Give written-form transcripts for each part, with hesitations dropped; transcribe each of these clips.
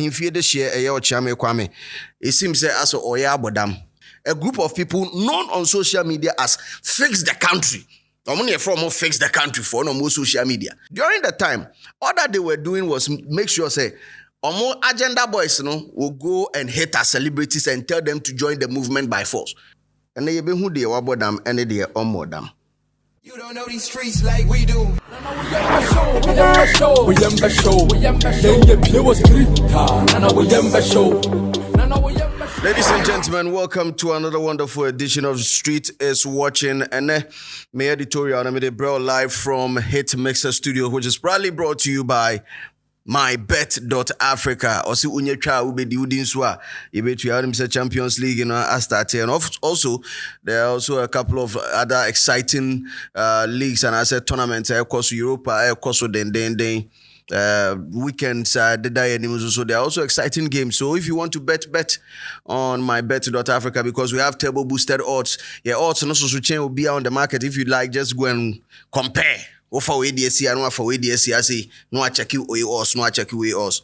ahimfie de share Okyeame Kwame. It seems as oya bodam. A group of people known on social media as Fix the Country. From Fix the Country for no more social media. During the time, all that they were doing was make sure say more agenda boys will go and hit our celebrities and tell them to join the movement by force. And they be who they were bodam and they are on them. You don't know these streets like we do. Ladies and gentlemen, welcome to another wonderful edition of Street is Watching. And my editorial, I'm live from Hit Mixer Studio, which is proudly brought to you by mybet.africa. Also, unyecha ubedi udinswa. Ibetu ya Champions League, and also there are also a couple of other exciting leagues and I said tournaments. Across Europa, across den. Weekends, so there are also exciting games. So if you want to bet on mybet.africa because we have turbo boosted odds. Yeah, odds and also chain will be on the market. If you like, just go and compare. For ADSC, I know for ADSC, I say no, I check you us, no, I check you us.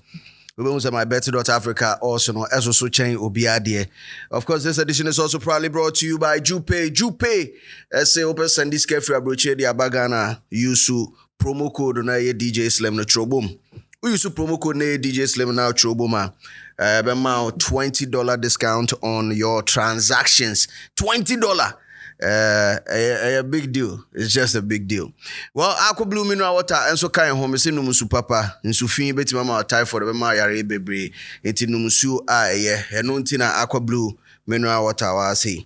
We will use mybet.africa also no as also chain will be there. Of course, this edition is also proudly brought to you by Jupe. Say open send this carefree abroche di abagana yusu promo code na ye DJ Slim no trobom. We use promo code na ye DJ Slim now troboma. $20 discount on your transactions. $20. A big deal. It's just a big deal. Well, aqua blue mineral water and so kind home is in Numusu Papa, in Sufin beti mama typhoid of my yare baby, into Numusu and nuntina aqua blue mineral water was he.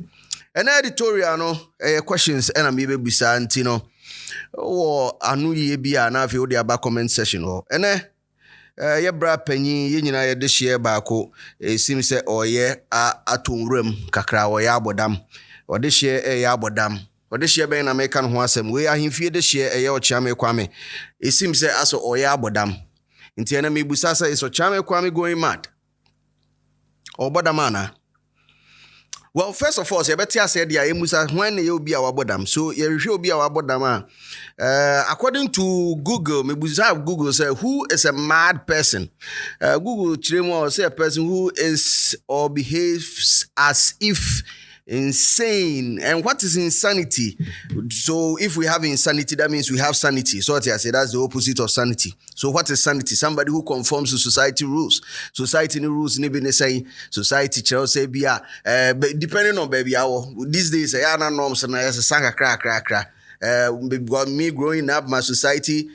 An editorial questions and a maybe bisantino or anu ye be an avio the about comment session or ye bra penny yin this year bako it seems say or ye atum room kakra or yabodam. Or this year yabodam. Or this year being American Huasem. We are in fear this year Okyeame Kwame. It seems say as or yabodam. In the enemy busasa is Okyeame Kwame going mad. Or bodamana. Well, first of all, Sebetia said ya emusa when you be our bodam. So you will be our bodama. According to Google, Google say who is a mad person. Google Chiremo say a person who is or behaves as if insane. And what is insanity? So if we have insanity, that means we have sanity. So what I say, that's the opposite of sanity. So what is sanity? Somebody who conforms to society rules. Society rules, maybe say society say be depending on baby these days norms and as a sanga crack. Me growing up, my society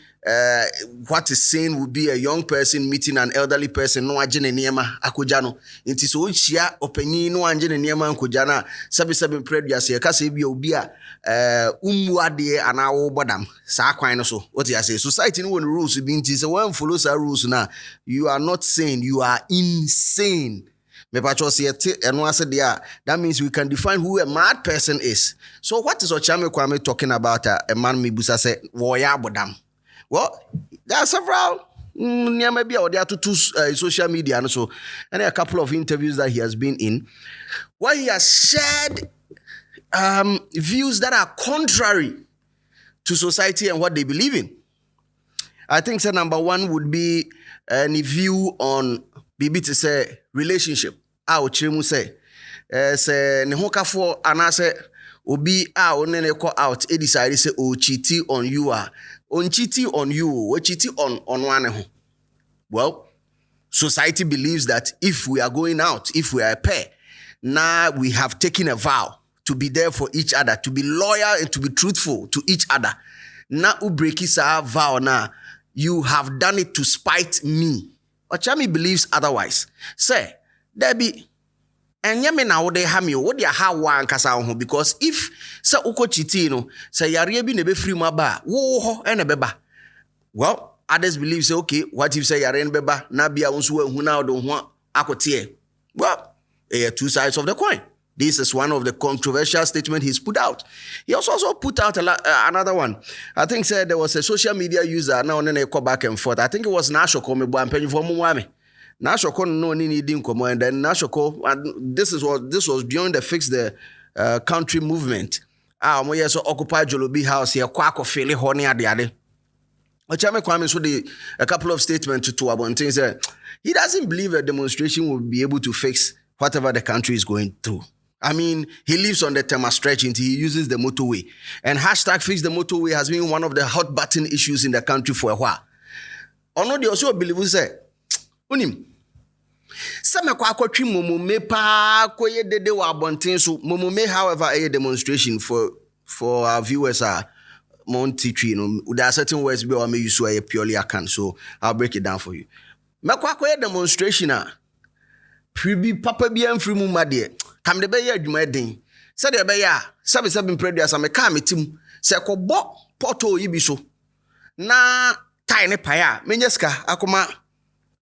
what is saying would be a young person meeting an elderly person no agene niema akojano nti so nchia opanyin no agene niema akojana sabi predia se ka se bi obi a umuade ana wo bodam sa kwan no so what you say society no won rules bi nti se one follow sa rules na you are not sane, you are insane. Me pacho se eno ase dia that means we can define who a mad person is. So what is Okyeame Kwame talking about? A man me busa say wo ya bodam. Well, there are several maybe or there are two social media and so and a couple of interviews that he has been in where he has shared views that are contrary to society and what they believe in. I think number one would be any view on Bibi to say relationship. Chiremu say ne hokafo anase obi onene call out e decide say o cheating on you on cheating on you, we cheating on one. Well, society believes that if we are going out, if we are a pair, now we have taken a vow to be there for each other, to be loyal and to be truthful to each other. Now ubrekisa vow now, you have done it to spite me. Okyeame believes otherwise. Say, there be and yame na wo de ha me wo de ha wa nkasa ho because if say uko chitino say yare bi ne be free ma ba wo ho e ne beba. Well, others believe say okay, what if say yare ne beba na bia unso hu na do ho akote. Well, two sides of the coin. This is one of the controversial statements he's put out. He also put out another one. I think said there was a social media user now and then they call back and forth. I think it was Nashoko me and penny for Mwame. Nashoko no ni din komo and then Nashoko this was during the Fix the Country movement. Mo yes occupy Jolobi house here kwako fele ho ne ade. Okyeame Kwame so a couple of statements to Abontin said he doesn't believe a demonstration will be able to fix whatever the country is going through. I mean, he lives on the Tema stretch until he uses the motorway. And hashtag fix the motorway has been one of the hot button issues in the country for a while. Ono de also believe say, unim. Some kwakotwi momome pa koye dede wa Abontin so momome, however, a demonstration for our viewers are Monty tree, there are certain words where I may use so purely I can, so I'll break it down for you. Makwa demonstration pribi papa bi amfiri mu ma de kam de be ya adwuma den se de be ya sabe preduas am ka metim se kobo porto yi bi so na tai ne pa ya menye ska akoma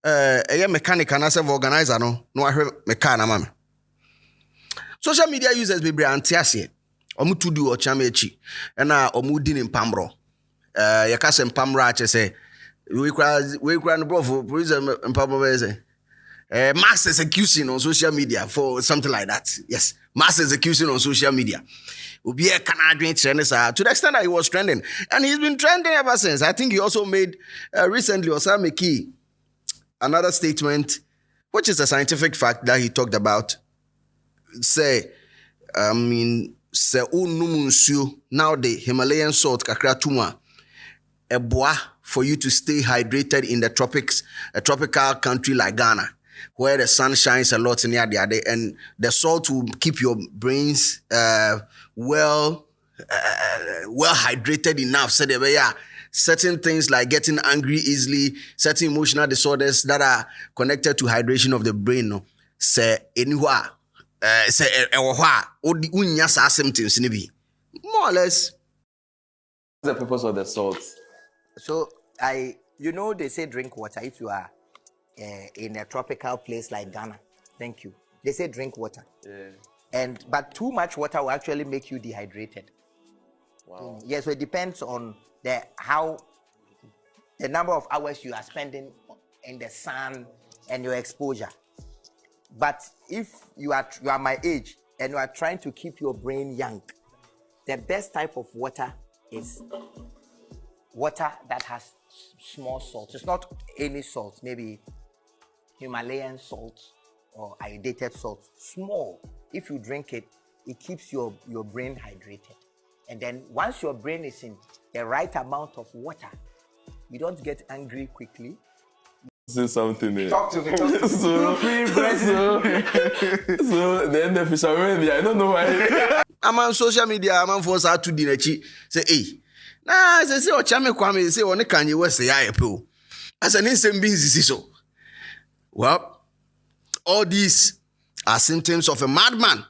eye mechanic na se organizer no ahwe meka na ma me. Social media users be antiase omutu du Okyeame echi na omudi ni mpamro yakase mpamro ache se we kra no bro for mpamro be say mass execution on social media for something like that. Yes, mass execution on social media. To the extent that he was trending. And he's been trending ever since. I think he also made recently, Osama Key, another statement, which is a scientific fact that he talked about. Say, now the Himalayan salt, kakra tuma, a bois for you to stay hydrated in the tropics, a tropical country like Ghana, where the sun shines a lot in the day, and the salt will keep your brains well hydrated enough. So there were certain things like getting angry easily, certain emotional disorders that are connected to hydration of the brain. No, say anywhere, say unya symptoms more or less. What's the purpose of the salt? So they say drink water if you are in a tropical place like Ghana. Thank you. They say drink water. Yeah. But too much water will actually make you dehydrated. Wow. Yeah, so it depends on the number of hours you are spending in the sun and your exposure. But if you are my age and you are trying to keep your brain young, the best type of water is water that has small salt. It's not any salt, maybe Himalayan salt or iodidated salt. Small. If you drink it, it keeps your brain hydrated. And then once your brain is in the right amount of water, you don't get angry quickly. Say something there. Talk to me. So then the fishermen, I don't know why. I'm on social media, I'm on for to dinner. Say, hey, nah, say Okyeame Kwame, say, on the Kanye West, say, I po. As an instant business, so. Well, all these are symptoms of a madman.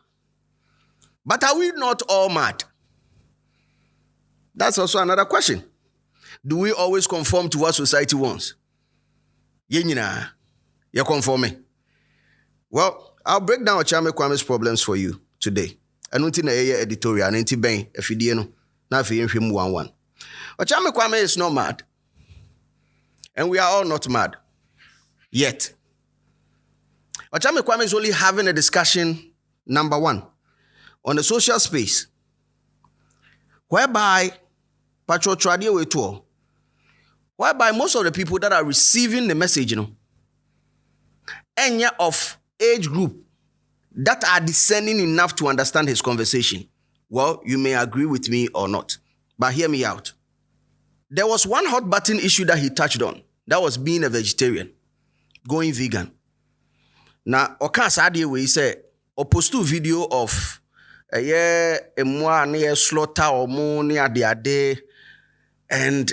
But are we not all mad? That's also another question. Do we always conform to what society wants? Yenyina, you're conforming. Well, I'll break down Okyeame Kwame's problems for you today. I don't think editorial, and ben, if you didn't, now if you him 1-1. Okyeame Kwame is not mad. And we are all not mad. Yet. Okyeame Kwame is only having a discussion, number one, on the social space, whereby most of the people that are receiving the message, any of age group that are discerning enough to understand his conversation. Well, you may agree with me or not, but hear me out. There was one hot button issue that he touched on. That was being a vegetarian, going vegan. Now, Oka Sadie we say, or post a video of a slaughter or money at the day, and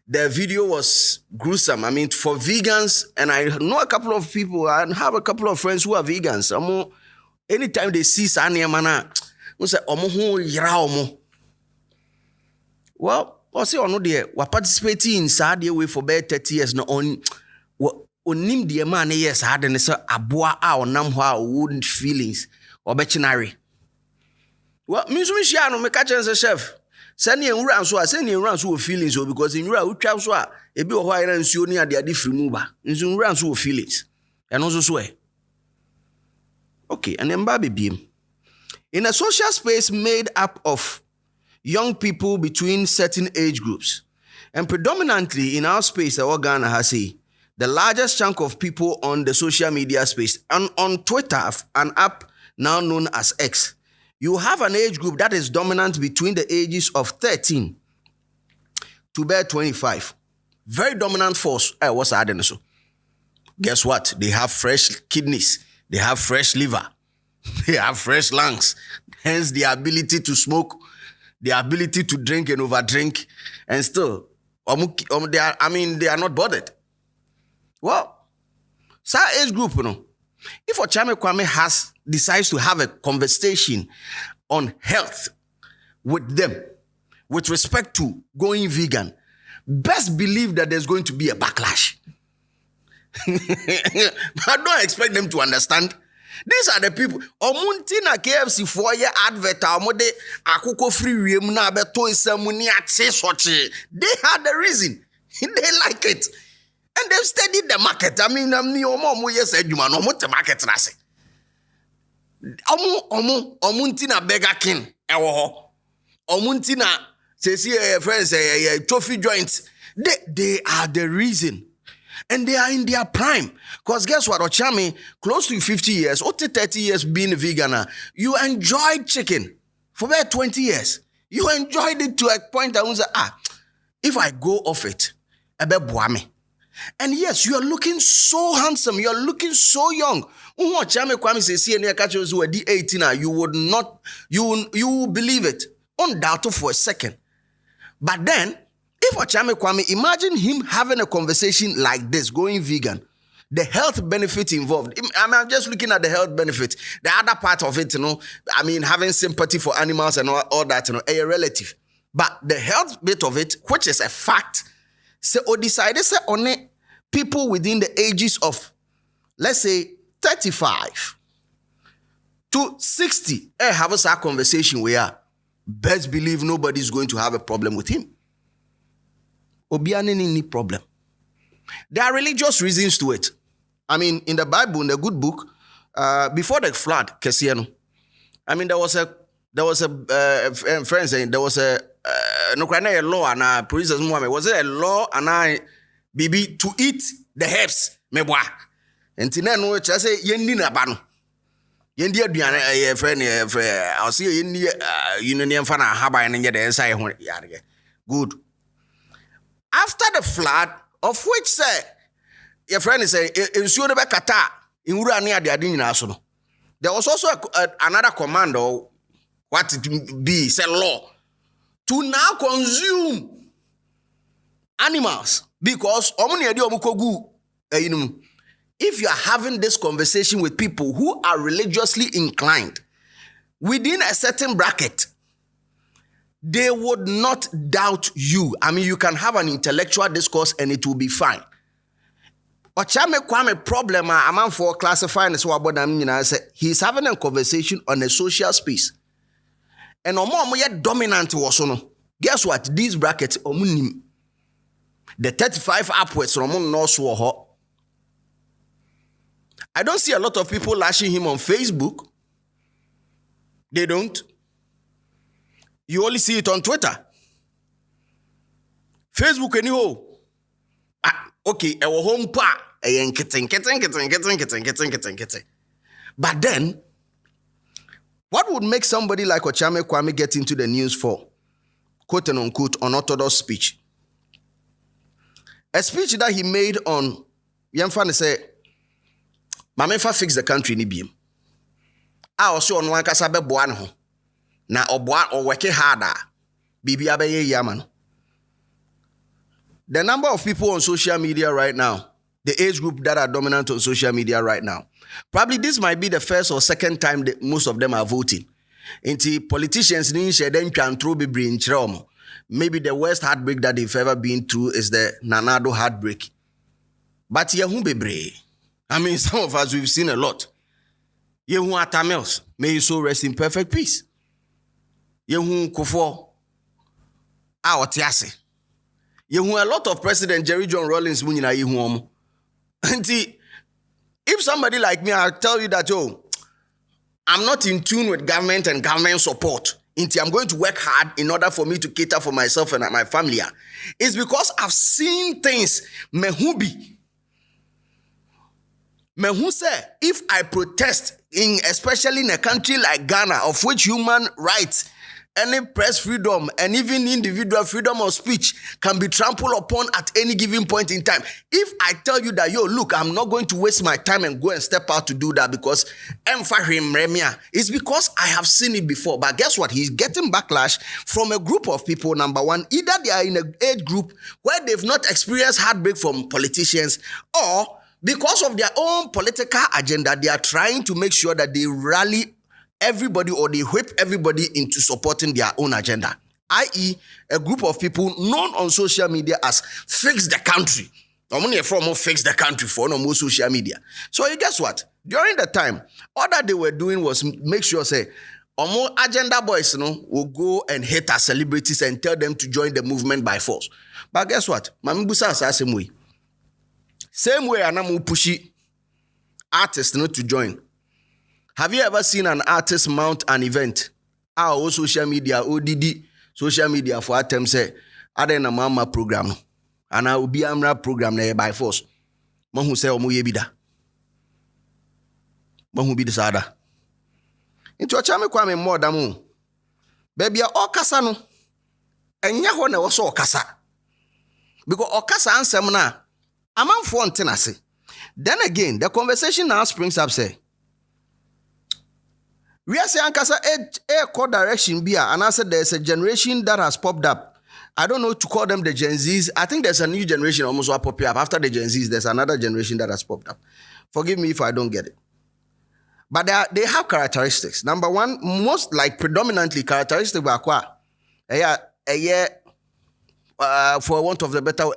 the video was gruesome. I mean, for vegans, and I know a couple of people, I have a couple of friends who are vegans. Anytime they see Sanya Mana, we say, well, I say, no, dear, we're participating in Saudi way for about 30 years. No, onim the man, yes, had an abua or namwa wouldn't feelings or bechinary. Well, Miss Michiano, me catch as a chef. Send you around so I send you around so feelings, because in real traps a bit of wire and so near the different mover. In some rounds so feelings. And also swear. Okay, and then Baby Beam. In a social space made up of young people between certain age groups, And predominantly in our space, our Ghana has say, the largest chunk of people on the social media space and on Twitter, an app now known as X, you have an age group that is dominant between the ages of 13 to about 25. Very dominant force. What's adding so? Guess what? They have fresh kidneys. They have fresh liver. They have fresh lungs. Hence the ability to smoke, the ability to drink and overdrink, and still, they are not bothered. Well, so age group, if Okyeame Kwame decides to have a conversation on health with them, with respect to going vegan, best believe that there's going to be a backlash. I don't expect them to understand. These are the people. Omunti na KFC for your advert. Omode akoko free wiem na beto isamuni ate soche. They had the reason. They like it. And they've studied the market. I mean, omo yes eduma no mo te market na se. Omunti na Burger King ewo ho. Omunti na say friends trophy joints. They are the reason. And they are in their prime. Because guess what, Okyeame, close to 50 years, or 30 years being a vegan, you enjoyed chicken for about 20 years. You enjoyed it to a point that was, if I go off it, and yes, you are looking so handsome. You are looking so young. Okyeame Kwame says, see, 18, you would not, you will believe it. Undoubted for a second. But then, if Okyeame Kwame, imagine him having a conversation like this, going vegan, the health benefit involved. I'm just looking at the health benefit. The other part of it, having sympathy for animals and all that, a relative. But the health bit of it, which is a fact, say, or decided say on it, people within the ages of, let's say, 35 to 60, have a conversation where best believe nobody's going to have a problem with him. Obiane any problem. There are religious reasons to it. I mean, in the Bible, in the good book, before the flood, there was a friend saying there was a law and a princess Muhammad. Was it a law and I bibi to eat the herbs? Mebwa. And tina no just say yendi na bano. Yendi aduane friend I'll see yendi union fana haba and get the inside good. After the flood, of which say your friend is saying ensure the kata in Urania de Adinasono. There was also another commando, what it be, say law, to now consume animals because if you are having this conversation with people who are religiously inclined within a certain bracket, they would not doubt you. I mean, you can have an intellectual discourse and it will be fine. Okyeame Kwame problem I'm for classifying this about he's having a conversation on a social space. And yet dominant was no. Guess what? These brackets the 35 upwards no. I don't see a lot of people lashing him on Facebook. They don't. You only see it on Twitter. Facebook anyhow. Okay, our home pa. But then, what would make somebody like Okyeame Kwame get into the news for, quote and unquote, unauthorized speech? A speech that he made on, Yemfane say, Mamenfa fix the country ni biem. Also on one kasa be boa ne ho. Na oboa o work harder. Bibi abeye yaman. The number of people on social media right now, the age group that are dominant on social media right now, probably this might be the first or second time that most of them are voting. Into politicians can throw maybe the worst heartbreak that they've ever been through is the Nanado heartbreak. But bebre. I mean, some of us, we've seen a lot. Yehu Atamels, may you so rest in perfect peace. Yehu Kufo, Aotiase. Yehu a lot of President Jerry John Rawlings munina yehu. If somebody like me, I'll tell you that, I'm not in tune with government and government support. I'm going to work hard in order for me to cater for myself and my family. It's because I've seen things. Mehubi. Mehu say, if I protest, especially in a country like Ghana, of which human rights, any press freedom, and even individual freedom of speech can be trampled upon at any given point in time. If I tell you that, look, I'm not going to waste my time and go and step out to do that because it's because I have seen it before. But guess what? He's getting backlash from a group of people, number one. Either they are in an age group where they've not experienced heartbreak from politicians, or because of their own political agenda, they are trying to make sure that they rally everybody or they whip everybody into supporting their own agenda, i.e. a group of people known on social media as fix the country. I'm only from fix the country for no more social media. So guess what? During the time, all that they were doing was make sure say, more agenda boys will go and hate our celebrities and tell them to join the movement by force. But guess what? Mami Busa same way. Same way anamu pushy artists to join. Have you ever seen an artist mount an event? Our social media, ODD, social media for attempt say, "Ade na mama program, and I will be amra program na by force." Mahu say omo yebida. Mahu bi desada. Into Okyeame Kwame more damu. Baby okasa no. Enya ho na wo so okasa. Because okasa ansem na amanfo ntenase. Then again, the conversation now springs up say, we are saying a core direction beer, and I said there's a generation that has popped up. I don't know to call them the Gen Zs. I think there's a new generation almost what popped up. After the Gen Zs, there's another generation that has popped up. Forgive me if I don't get it. But they have characteristics. Number one, most like predominantly characteristic for want of the better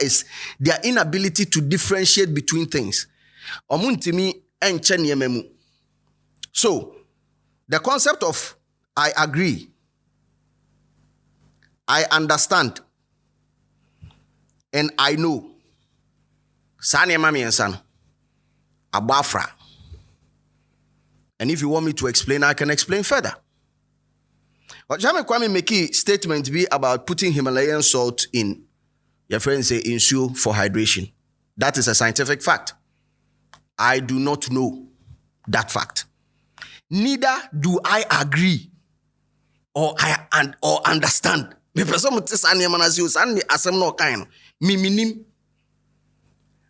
is their inability to differentiate between things. So, the concept of I agree, I understand, and I know. Sani mami and son. Abafra. And if you want me to explain, I can explain further. Okyeame Kwame make a statement be about putting Himalayan salt in, your friends say, ensure for hydration. That is a scientific fact. I do not know that fact. Neither do I agree or understand. Me person mutis ane manasi usani asem no kind. Mi minim.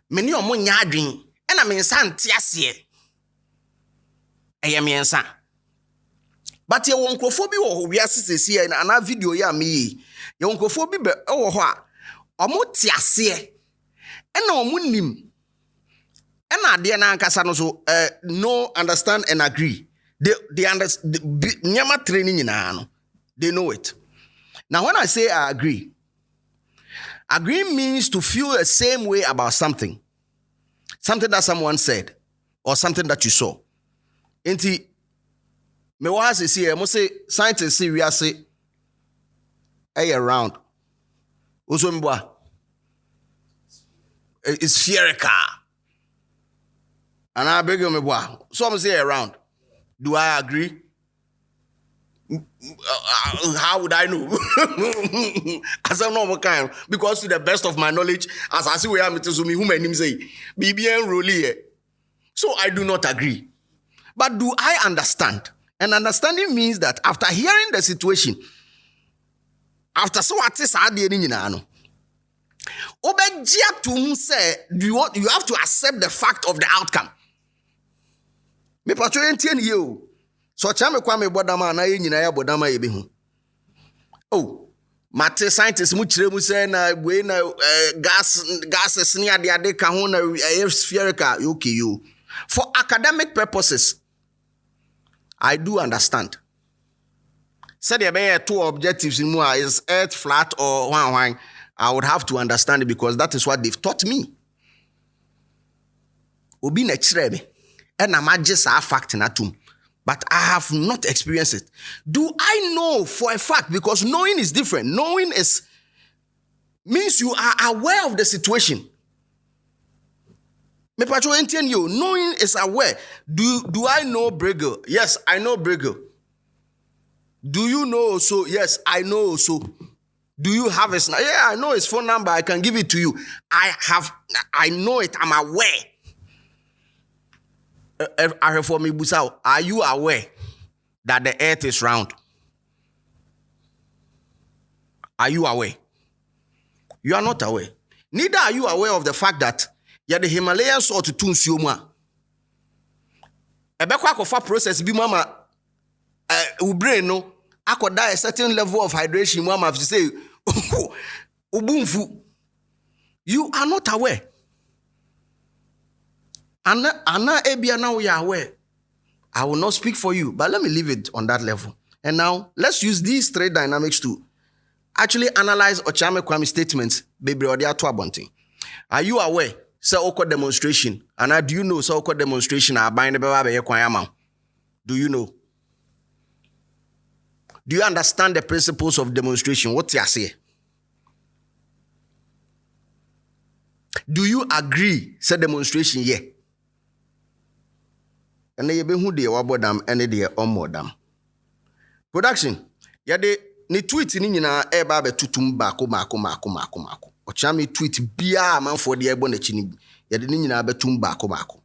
Meni omo nya adwen. E na me nsa nte ase. Eye me nsa. But ye won krofo bi wo wiase sesi na ana video ya me ye won krofo bi be wo ho a omo te ase e na omo nim e na ade na ankasa no so no understand and agree. They understand nyama training no. They know it. Now when I say I agree means to feel the same way about something that someone said or something that you saw. Enti me wa say mo say scientists say we are say around. Also mboa. It's spherical. And I beg you me boa. Some say around. Do I agree? How would I know? As I know what kind, because to the best of my knowledge, as I see where I'm to me, who my name say, BBN Roli. So I do not agree. But do I understand? And understanding means that after hearing the situation, after so what is you have to accept the fact of the outcome. Me patron you. So Okyeame Kwame bodama na ye nyina ya bodama ye behu. Oh, mate scientists mu kire mu say na we na gases ni ade ka ho na spherical okay you. For academic purposes, I do understand. Said there be two objectives in more is earth flat or one. I would have to understand it because that is what they've taught me. Obi na kire me. E na magye sa fact na tum. But I have not experienced it. Do I know for a fact? Because knowing is different. Knowing means you are aware of the situation. Me patro entiende you. Knowing is aware. Do I know Bregel? Yes, I know Bregel. Do you know so? Yes, I know so. Do you have his? Yeah, I know his phone number. I can give it to you. I know it. I'm aware. Are you aware that the earth is round? Are you aware? You are not aware. Neither are you aware of the fact that you're the Himalayan salt to Tunsioma. Ebekwa kofa process bi mama brain no akoda a certain level of hydration mama have to say ubunfu. You are not aware. Anna ebia now you are aware. I will not speak for you, but let me leave it on that level. And now let's use these three dynamics to actually analyze Okyeame Kwame statements. Baby, are you aware? Say oko demonstration. And do you know say oko demonstration are buying the. Do you know? Do you understand the principles of demonstration? What you say? Do you agree? Say demonstration, yeah. And they be who they wabodam and they omodam. Production. Yade ni tweet ni nyina eba be tutum mako. Okyeame tweet bia man for the ebo na chini. Yade ni nyina be tum mako.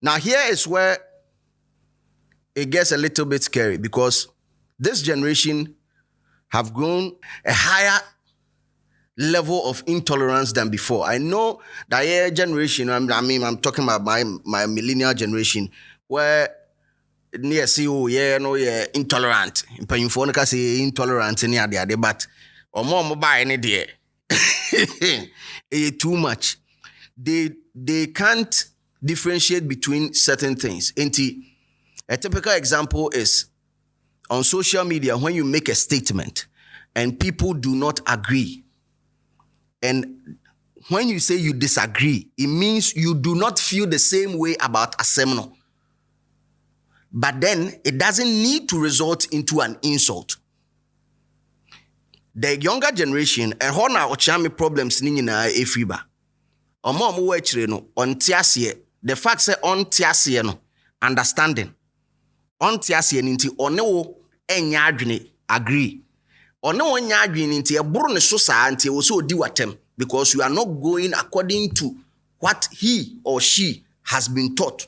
Now here is where it gets a little bit scary, because this generation have grown a higher level of intolerance than before. I know that your generation, I'm talking about my millennial generation, where near CEO, intolerant. In Phonica say intolerant near the but or more mobile any day. Too much. They can't differentiate between certain things. A typical example is on social media when you make a statement and people do not agree. And when you say you disagree, it means you do not feel the same way about a seminar. But then it doesn't need to result into an insult. The younger generation, and how now Okyeame problems ni nyina efriba. Omo mo wachire no ontiasie. The fact say ontiasie no understanding. Ontiasie nti one wo enya adwene agree. One wo enya adwene nti eboro ne so saa nti wo so odi watem, because you are not going according to what he or she has been taught.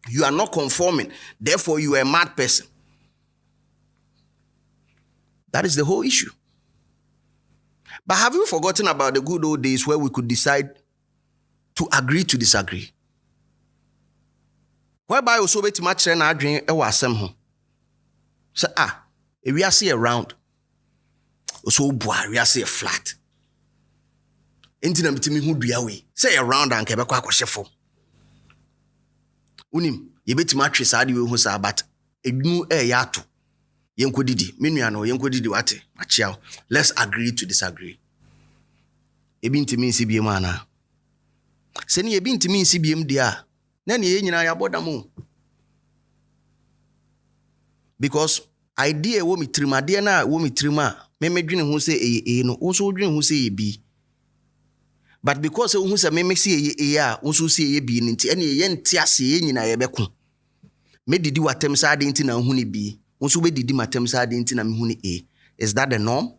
You are not conforming. Therefore, you are a mad person. That is the whole issue. But have you forgotten about the good old days where we could decide to agree to disagree? Whereby also bet much and I drink a wasem home. So if we are see a round, so we are see a flat. Intina mitimi who do yawe. Say a round and kebekwa kwa shefo. Unim, ye beti mattress adi we hu sa, but ednu yato. Yenko didi, minuano, yenko didi wate, machiao. Let's agree to disagree. Ebinti mi CBM ana. Seni ebinti mi CBM dia. Nani ye nyina ya boda mu. Because idea wo mi trima, dia na wo mi trima. Me dwene hu se no, wo so dwene hu se bi. But because who say me see a also see a being into any yen tiasi in a beku. Me did you attempt side into na huni be, also be did my attempt side into na huni a. Is that the norm?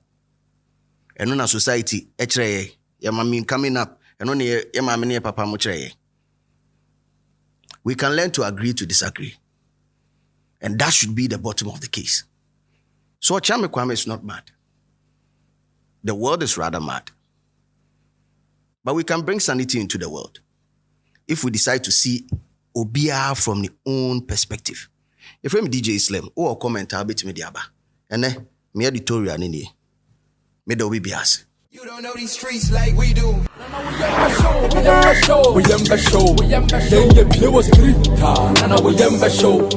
And on a society, etre, yamamin coming up, and only yamamini papa mutre. We can learn to agree to disagree. And that should be the bottom of the case. So Okyeame Kwame is not mad. The world is rather mad. But we can bring sanity into the world if we decide to see Obia from the own perspective. If I'm DJ Islam, or comment a bit mediaba, and then me editorial nini, me do bias. You don't know these streets like we do. We show.